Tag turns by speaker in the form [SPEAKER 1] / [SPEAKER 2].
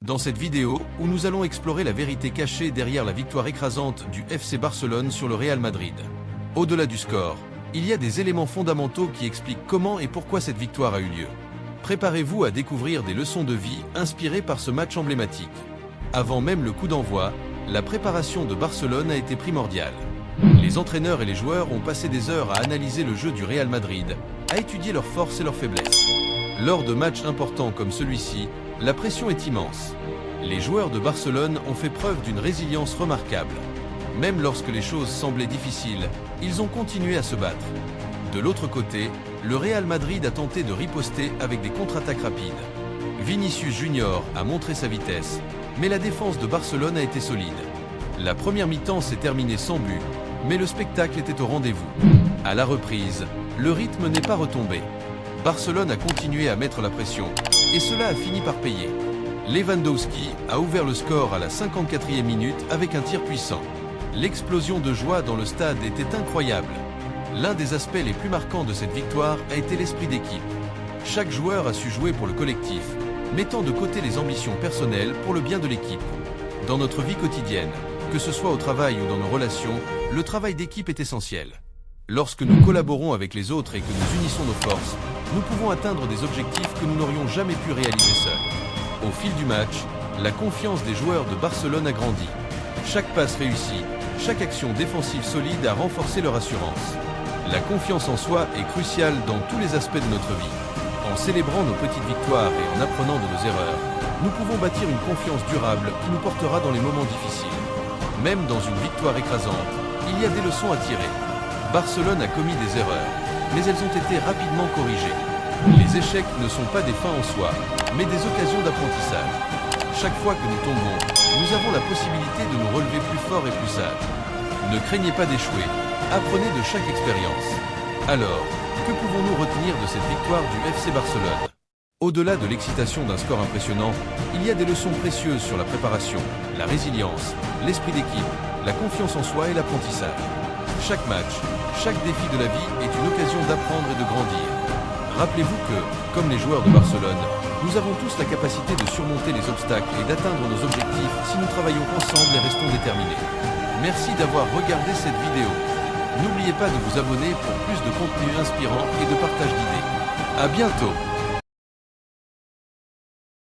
[SPEAKER 1] Dans cette vidéo, où nous allons explorer la vérité cachée derrière la victoire écrasante du FC Barcelone sur le Real Madrid. Au-delà du score, il y a des éléments fondamentaux qui expliquent comment et pourquoi cette victoire a eu lieu. Préparez-vous à découvrir des leçons de vie inspirées par ce match emblématique. Avant même le coup d'envoi, la préparation de Barcelone a été primordiale. Les entraîneurs et les joueurs ont passé des heures à analyser le jeu du Real Madrid, à étudier leurs forces et leurs faiblesses. Lors de matchs importants comme celui-ci, la pression est immense. Les joueurs de Barcelone ont fait preuve d'une résilience remarquable. Même lorsque les choses semblaient difficiles, ils ont continué à se battre. De l'autre côté, le Real Madrid a tenté de riposter avec des contre-attaques rapides. Vinicius Junior a montré sa vitesse, mais la défense de Barcelone a été solide. La première mi-temps s'est terminée sans but, mais le spectacle était au rendez-vous. À la reprise, le rythme n'est pas retombé. Barcelone a continué à mettre la pression, et cela a fini par payer. Lewandowski a ouvert le score à la 54e minute avec un tir puissant. L'explosion de joie dans le stade était incroyable. L'un des aspects les plus marquants de cette victoire a été l'esprit d'équipe. Chaque joueur a su jouer pour le collectif, mettant de côté les ambitions personnelles pour le bien de l'équipe. Dans notre vie quotidienne, que ce soit au travail ou dans nos relations, le travail d'équipe est essentiel. Lorsque nous collaborons avec les autres et que nous unissons nos forces, nous pouvons atteindre des objectifs que nous n'aurions jamais pu réaliser seuls. Au fil du match, la confiance des joueurs de Barcelone a grandi. Chaque passe réussie, chaque action défensive solide a renforcé leur assurance. La confiance en soi est cruciale dans tous les aspects de notre vie. En célébrant nos petites victoires et en apprenant de nos erreurs, nous pouvons bâtir une confiance durable qui nous portera dans les moments difficiles. Même dans une victoire écrasante, il y a des leçons à tirer. Barcelone a commis des erreurs, mais elles ont été rapidement corrigées. Les échecs ne sont pas des fins en soi, mais des occasions d'apprentissage. Chaque fois que nous tombons, nous avons la possibilité de nous relever plus forts et plus sages. Ne craignez pas d'échouer, apprenez de chaque expérience. Alors, que pouvons-nous retenir de cette victoire du FC Barcelone? Au-delà de l'excitation d'un score impressionnant, il y a des leçons précieuses sur la préparation, la résilience, l'esprit d'équipe, la confiance en soi et l'apprentissage. Chaque match, chaque défi de la vie est une occasion d'apprendre et de grandir. Rappelez-vous que, comme les joueurs de Barcelone, nous avons tous la capacité de surmonter les obstacles et d'atteindre nos objectifs si nous travaillons ensemble et restons déterminés. Merci d'avoir regardé cette vidéo. N'oubliez pas de vous abonner pour plus de contenu inspirant et de partage d'idées. À bientôt!